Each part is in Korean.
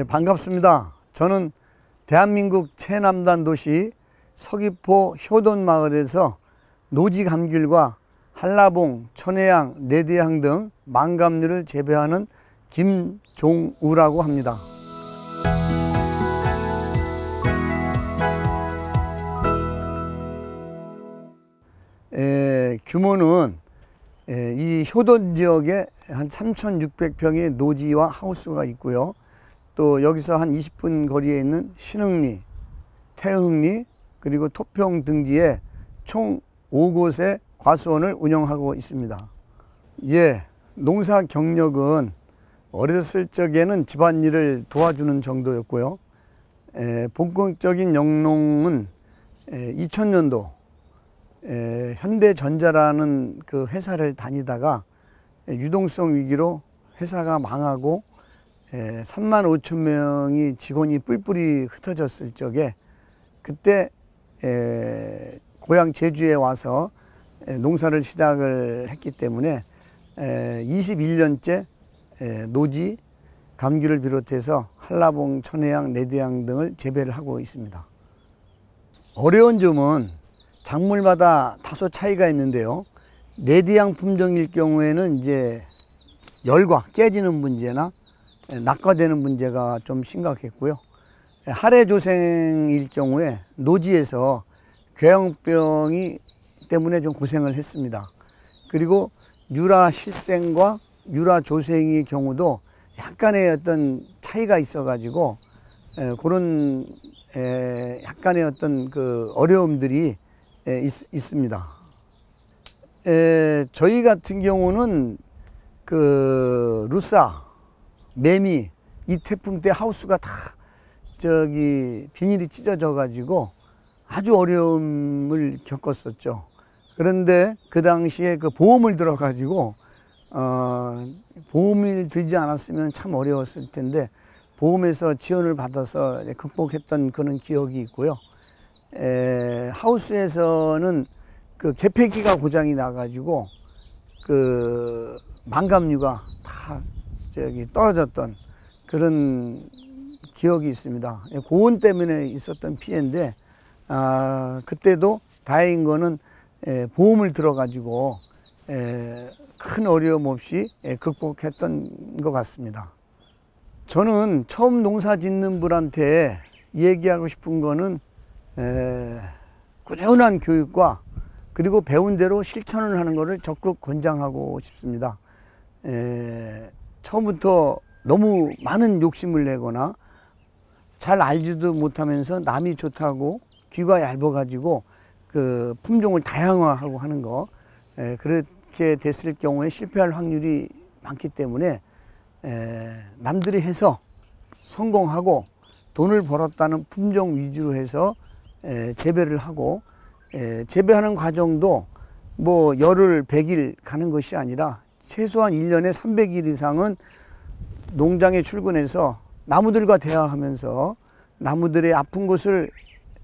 반갑습니다. 저는 대한민국 최남단 도시 서귀포 효돈마을에서 노지 감귤과 한라봉, 천혜향, 레드향 등 망감류를 재배하는 김종우라고 합니다. 규모는 이 효돈 지역에 한 3,600평의 노지와 하우스가 있고요. 또 여기서 한 20분 거리에 있는 신흥리, 태흥리, 그리고 토평 등지에 총 5곳의 과수원을 운영하고 있습니다. 농사 경력은 어렸을 적에는 집안일을 도와주는 정도였고요. 본격적인 영농은 2000년도 현대전자라는 그 회사를 다니다가 유동성 위기로 회사가 망하고 3만 5천 명이 직원이 뿔뿔이 흩어졌을 적에 그때 고향 제주에 와서 농사를 시작을 했기 때문에 21년째 노지, 감귤을 비롯해서 한라봉, 천혜향, 레드향 등을 재배를 하고 있습니다. 어려운 점은 작물마다 다소 차이가 있는데요. 레드향 품종일 경우에는 이제 열과 깨지는 문제나 낙과되는 문제가 좀 심각했고요. 하래조생일 경우에 노지에서 궤양병이 때문에 좀 고생을 했습니다. 그리고 유라실생과 유라조생의 경우도 약간의 어떤 차이가 있어 가지고 그런 약간의 어떤 그 어려움들이 있습니다. 저희 같은 경우는 그 루사, 매미 이 태풍 때 하우스가 다 비닐이 찢어져 가지고 아주 어려움을 겪었었죠. 그런데 그 당시에 그 보험을 들어 가지고 보험을 들지 않았으면 참 어려웠을 텐데 보험에서 지원을 받아서 극복했던 그런 기억이 있고요. 하우스에서는 그 개폐기가 고장이 나 가지고 그 망감류가 다 떨어졌던 그런 기억이 있습니다. 고온 때문에 있었던 피해인데 그때도 다행인 거는 보험을 들어 가지고 큰 어려움 없이 극복했던 것 같습니다. 저는 처음 농사 짓는 분한테 얘기하고 싶은 거는 꾸준한 교육과 그리고 배운 대로 실천을 하는 것을 적극 권장하고 싶습니다. 처음부터 너무 많은 욕심을 내거나 잘 알지도 못하면서 남이 좋다고 귀가 얇아가지고 그 품종을 다양화하고 하는 거, 그렇게 됐을 경우에 실패할 확률이 많기 때문에 남들이 해서 성공하고 돈을 벌었다는 품종 위주로 해서 재배를 하고 재배하는 과정도 뭐 열흘, 100일 가는 것이 아니라 최소한 1년에 300일 이상은 농장에 출근해서 나무들과 대화하면서 나무들의 아픈 곳을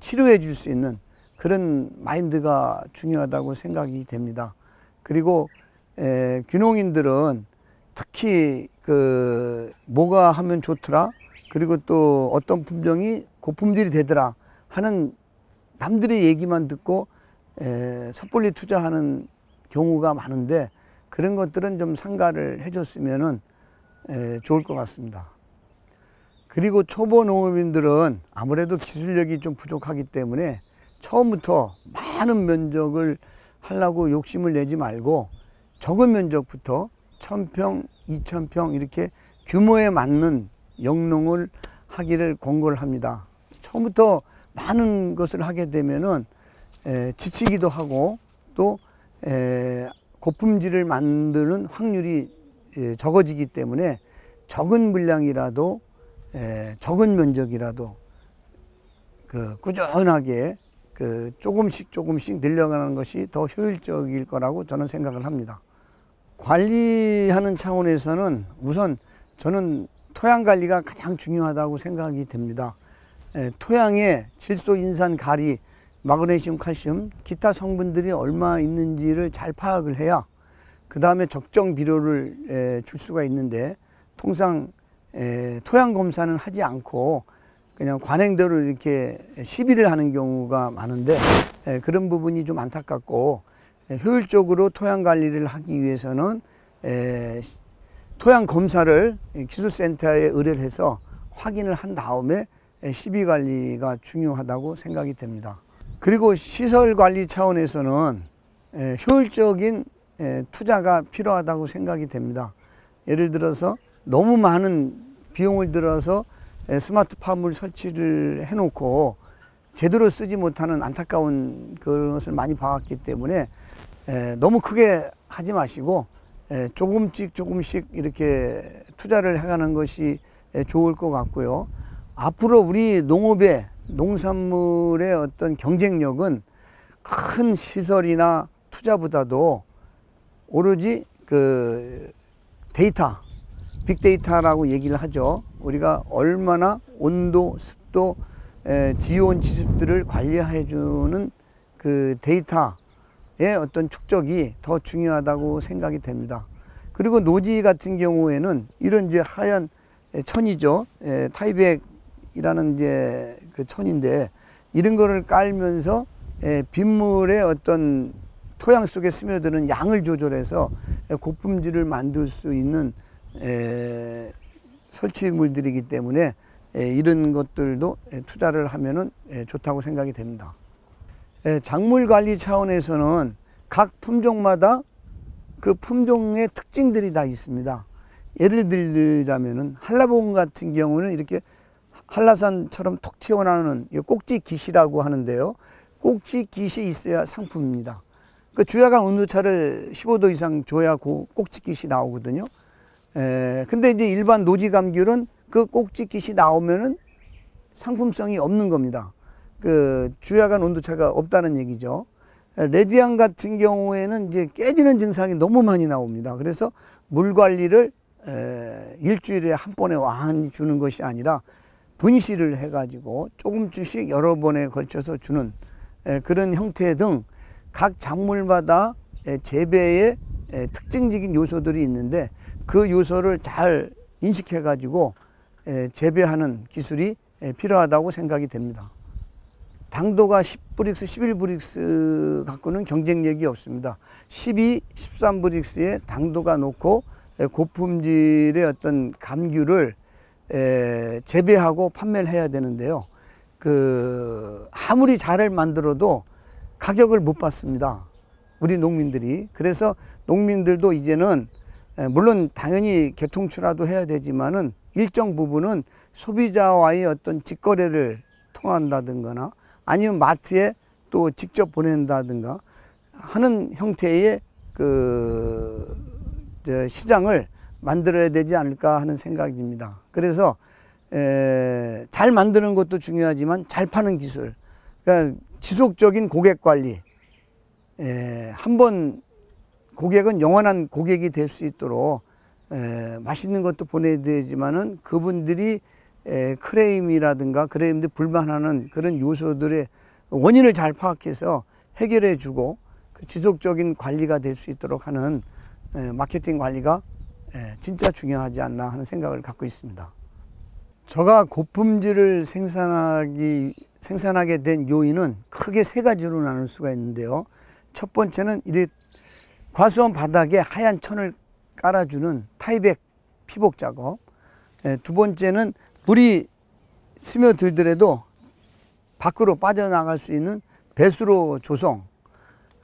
치료해 줄 수 있는 그런 마인드가 중요하다고 생각이 됩니다. 그리고 귀농인들은 특히 뭐가 하면 좋더라, 그리고 또 어떤 품종이 고품질이 되더라 하는 남들의 얘기만 듣고 섣불리 투자하는 경우가 많은데 그런 것들은 좀 상가를 해줬으면 좋을 것 같습니다. 그리고 초보 농업인들은 아무래도 기술력이 좀 부족하기 때문에 처음부터 많은 면적을 하려고 욕심을 내지 말고 적은 면적부터 1000평, 2000평 이렇게 규모에 맞는 영농을 하기를 권고를 합니다. 처음부터 많은 것을 하게 되면은 지치기도 하고 또 고품질을 만드는 확률이 적어지기 때문에 적은 물량이라도 적은 면적이라도 꾸준하게 조금씩 늘려가는 것이 더 효율적일 거라고 저는 생각을 합니다. 관리하는 차원에서는 우선 저는 토양 관리가 가장 중요하다고 생각이 됩니다. 토양에 질소, 인산, 가리, 마그네슘, 칼슘, 기타 성분들이 얼마 있는지를 잘 파악을 해야 그 다음에 적정 비료를 줄 수가 있는데 통상 토양 검사는 하지 않고 그냥 관행대로 이렇게 시비를 하는 경우가 많은데 그런 부분이 좀 안타깝고 효율적으로 토양 관리를 하기 위해서는 토양 검사를 기술센터에 의뢰를 해서 확인을 한 다음에 시비 관리가 중요하다고 생각이 됩니다. 그리고 시설 관리 차원에서는 효율적인 투자가 필요하다고 생각이 됩니다. 예를 들어서 너무 많은 비용을 들어서 스마트팜을 설치를 해놓고 제대로 쓰지 못하는 안타까운 것을 많이 봐왔기 때문에 너무 크게 하지 마시고 조금씩 이렇게 투자를 해가는 것이 좋을 것 같고요. 앞으로 우리 농업의 농산물의 어떤 경쟁력은 큰 시설이나 투자보다도 오로지 그 데이터, 빅데이터라고 얘기를 하죠. 우리가 얼마나 온도, 습도, 지온, 지습들을 관리해 주는 그 데이터의 어떤 축적이 더 중요하다고 생각이 됩니다. 그리고 노지 같은 경우에는 이런 이제 하얀 천이죠. 타이백이라는 이제 그 천인데 이런 거를 깔면서 빗물의 어떤 토양 속에 스며드는 양을 조절해서 고품질을 만들 수 있는 설치물들이기 때문에 이런 것들도 투자를 하면은 좋다고 생각이 됩니다. 작물 관리 차원에서는 각 품종마다 그 품종의 특징들이 다 있습니다. 예를 들자면은 한라봉 같은 경우는 이렇게 한라산처럼 톡 튀어나오는 꼭지깃이라고 하는데요. 꼭지깃이 있어야 상품입니다. 그 주야간 온도차를 15도 이상 줘야 그 꼭지깃이 나오거든요. 근데 이제 일반 노지감귤은 그 꼭지깃이 나오면은 상품성이 없는 겁니다. 그 주야간 온도차가 없다는 얘기죠. 레디안 같은 경우에는 이제 깨지는 증상이 너무 많이 나옵니다. 그래서 물 관리를 일주일에 한 번에 완전히 주는 것이 아니라 분실을 해가지고 조금씩 여러 번에 걸쳐서 주는 그런 형태 등 각 작물마다 재배의 특징적인 요소들이 있는데 그 요소를 잘 인식해 가지고 재배하는 기술이 필요하다고 생각이 됩니다. 당도가 10브릭스, 11브릭스 갖고는 경쟁력이 없습니다. 12, 13브릭스의 당도가 높고 고품질의 어떤 감귤을 재배하고 판매를 해야 되는데요. 아무리 잘 만들어도 가격을 못 받습니다. 우리 농민들이. 그래서 농민들도 이제는 물론 당연히 개통출하도 해야 되지만은 일정 부분은 소비자와의 어떤 직거래를 통한다든가 아니면 마트에 또 직접 보낸다든가 하는 형태의 시장을 만들어야 되지 않을까 하는 생각이 듭니다. 그래서 잘 만드는 것도 중요하지만 잘 파는 기술, 그러니까 지속적인 고객 관리, 한번 고객은 영원한 고객이 될 수 있도록 맛있는 것도 보내야 되지만은 그분들이 크레임이라든가 크레임들 불만하는 그런 요소들의 원인을 잘 파악해서 해결해 주고 그 지속적인 관리가 될 수 있도록 하는 마케팅 관리가 진짜 중요하지 않나 하는 생각을 갖고 있습니다. 저가 고품질을 생산하게 된 요인은 크게 세 가지로 나눌 수가 있는데요. 첫 번째는 이 과수원 바닥에 하얀 천을 깔아주는 타이백 피복 작업. 두 번째는 물이 스며들더라도 밖으로 빠져나갈 수 있는 배수로 조성.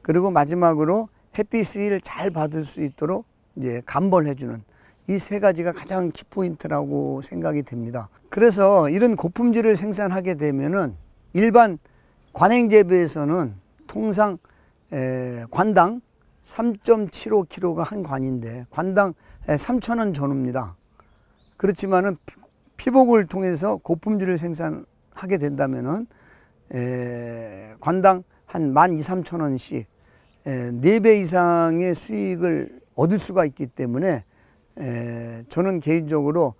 그리고 마지막으로 햇빛을 잘 받을 수 있도록 이제 감벌해주는 이 세 가지가 가장 키포인트라고 생각이 됩니다. 그래서 이런 고품질을 생산하게 되면은 일반 관행재배에서는 통상 관당 3.75kg가 한 관인데 관당 3,000원 전후입니다. 그렇지만은 피복을 통해서 고품질을 생산하게 된다면은 관당 한 12,000~13,000원씩 4배 이상의 수익을 얻을 수가 있기 때문에 저는 개인적으로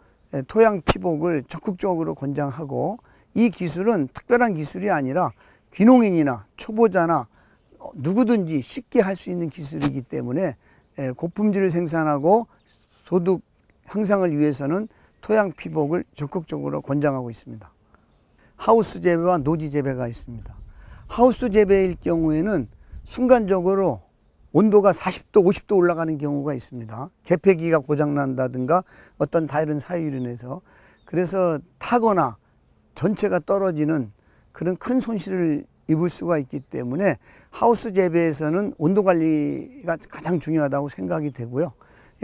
토양 피복을 적극적으로 권장하고, 이 기술은 특별한 기술이 아니라 귀농인이나 초보자나 누구든지 쉽게 할 수 있는 기술이기 때문에 고품질을 생산하고 소득 향상을 위해서는 토양 피복을 적극적으로 권장하고 있습니다. 하우스 재배와 노지 재배가 있습니다. 하우스 재배일 경우에는 순간적으로 온도가 40도, 50도 올라가는 경우가 있습니다. 계폐기가 고장난다든가 어떤 다른 사유로 인해서. 그래서 타거나 전체가 떨어지는 그런 큰 손실을 입을 수가 있기 때문에 하우스 재배에서는 온도 관리가 가장 중요하다고 생각이 되고요.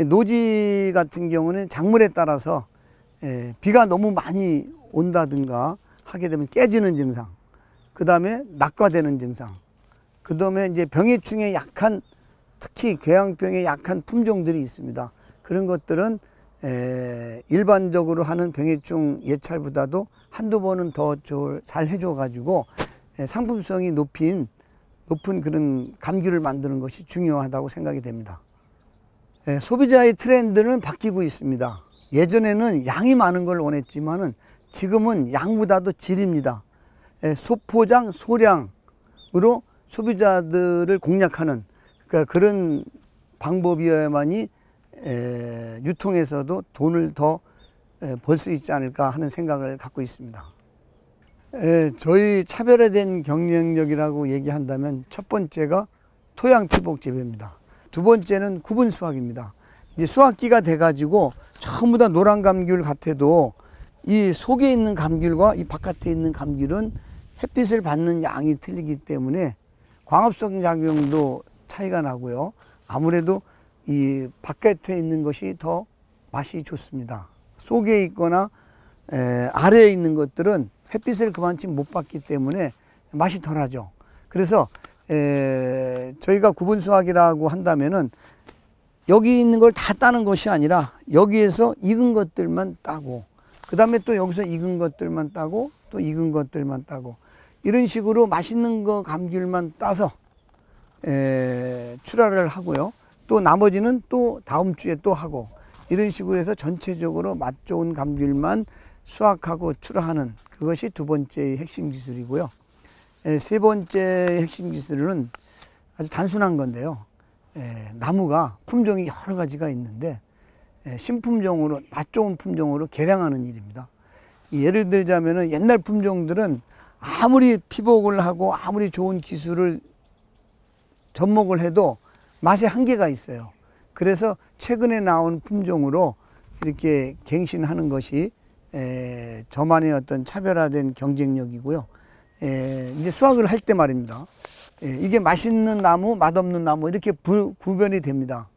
노지 같은 경우는 작물에 따라서 비가 너무 많이 온다든가 하게 되면 깨지는 증상, 그 다음에 낙과되는 증상, 그 다음에 이제 병해충에 약한, 특히 궤양병에 약한 품종들이 있습니다. 그런 것들은 일반적으로 하는 병해충 예찰보다도 한두 번은 더 잘 해줘 가지고 상품성이 높은 그런 감귤을 만드는 것이 중요하다고 생각이 됩니다. 소비자의 트렌드는 바뀌고 있습니다. 예전에는 양이 많은 걸 원했지만은 지금은 양보다도 질입니다. 소포장, 소량으로 소비자들을 공략하는 그런 방법이어야만이 유통에서도 돈을 더 벌 수 있지 않을까 하는 생각을 갖고 있습니다. 저희 차별화된 경쟁력이라고 얘기한다면 첫 번째가 토양 피복 재배입니다. 두 번째는 구분 수확입니다. 이제 수확기가 돼가지고 전부 다 노란 감귤 같아도 이 속에 있는 감귤과 이 바깥에 있는 감귤은 햇빛을 받는 양이 틀리기 때문에 광합성 작용도 차이가 나고요. 아무래도 이 바깥에 있는 것이 더 맛이 좋습니다. 속에 있거나 아래에 있는 것들은 햇빛을 그만큼 못 받기 때문에 맛이 덜하죠. 그래서 저희가 구분 수확이라고 한다면은 여기 있는 걸 다 따는 것이 아니라 여기에서 익은 것들만 따고, 그 다음에 또 여기서 익은 것들만 따고, 또 익은 것들만 따고, 이런 식으로 맛있는 거 감귤만 따서 출하를 하고요. 또 나머지는 또 다음 주에 또 하고, 이런 식으로 해서 전체적으로 맛 좋은 감귤만 수확하고 출하하는, 그것이 두 번째의 핵심 기술이고요. 세 번째의 핵심 기술은 아주 단순한 건데요. 나무가 품종이 여러 가지가 있는데 신품종으로, 맛 좋은 품종으로 개량하는 일입니다. 예를 들자면은 옛날 품종들은 아무리 피복을 하고 아무리 좋은 기술을 접목을 해도 맛에 한계가 있어요. 그래서 최근에 나온 품종으로 이렇게 갱신하는 것이 저만의 어떤 차별화된 경쟁력이고요. 이제 수확을 할 때 말입니다. 이게 맛있는 나무, 맛없는 나무 이렇게 구별이 됩니다.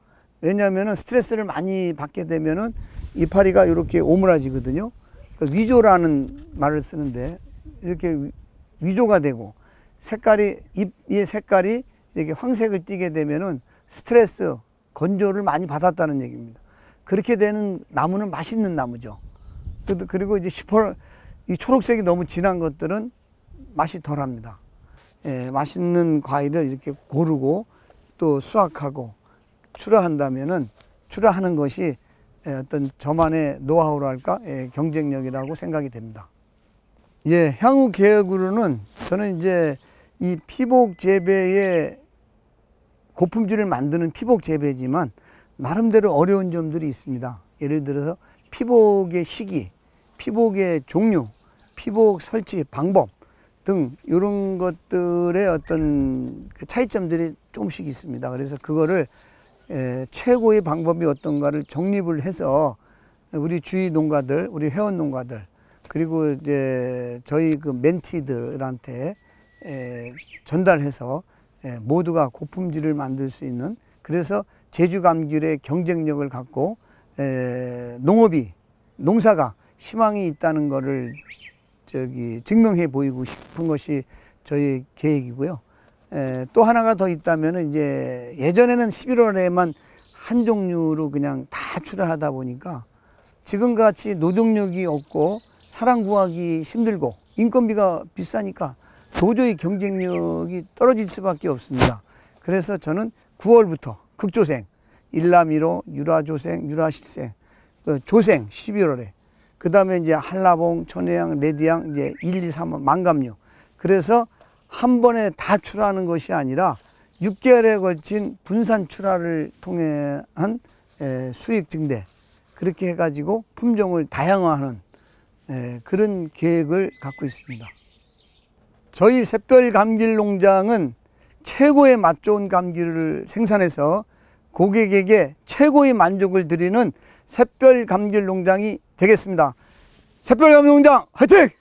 왜냐하면 스트레스를 많이 받게 되면은 이파리가 이렇게 오므라지거든요. 위조라는 말을 쓰는데 이렇게 위조가 되고 잎의 색깔이 이렇게 황색을 띠게 되면은 스트레스, 건조를 많이 받았다는 얘기입니다. 그렇게 되는 나무는 맛있는 나무죠. 그리고 이제 이 초록색이 너무 진한 것들은 맛이 덜합니다. 맛있는 과일을 이렇게 고르고 또 수확하고 출하한다면은 출하하는 것이 어떤 저만의 노하우랄까 경쟁력이라고 생각이 됩니다. 향후 계획으로는 저는 이제 이 피복 재배의 고품질을 만드는 피복 재배지만 나름대로 어려운 점들이 있습니다. 예를 들어서 피복의 시기, 피복의 종류, 피복 설치 방법 등 이런 것들의 어떤 차이점들이 조금씩 있습니다. 그래서 그거를 최고의 방법이 어떤가를 정립을 해서 우리 주위 농가들, 우리 회원 농가들, 그리고 이제 저희 그 멘티들한테 전달해서 모두가 고품질을 만들 수 있는, 그래서 제주 감귤의 경쟁력을 갖고 농사가 희망이 있다는 것을 증명해 보이고 싶은 것이 저희 계획이고요. 또 하나가 더 있다면 이제 예전에는 11월에만 한 종류로 그냥 다 출하하다 보니까 지금같이 노동력이 없고 사람 구하기 힘들고 인건비가 비싸니까 도저히 경쟁력이 떨어질 수밖에 없습니다. 그래서 저는 9월부터 극조생, 일라미로, 유라조생, 유라실생, 조생 11월에, 그 다음에 이제 한라봉, 천혜향, 레디향, 이제 1, 2, 3번 망감류. 그래서 한 번에 다 출하하는 것이 아니라 6개월에 걸친 분산 출하를 통해 한 수익 증대, 그렇게 해가지고 품종을 다양화하는 그런 계획을 갖고 있습니다. 저희 샛별 감귤 농장은 최고의 맛 좋은 감귤을 생산해서 고객에게 최고의 만족을 드리는 샛별 감귤 농장이 되겠습니다. 샛별 감귤 농장 화이팅!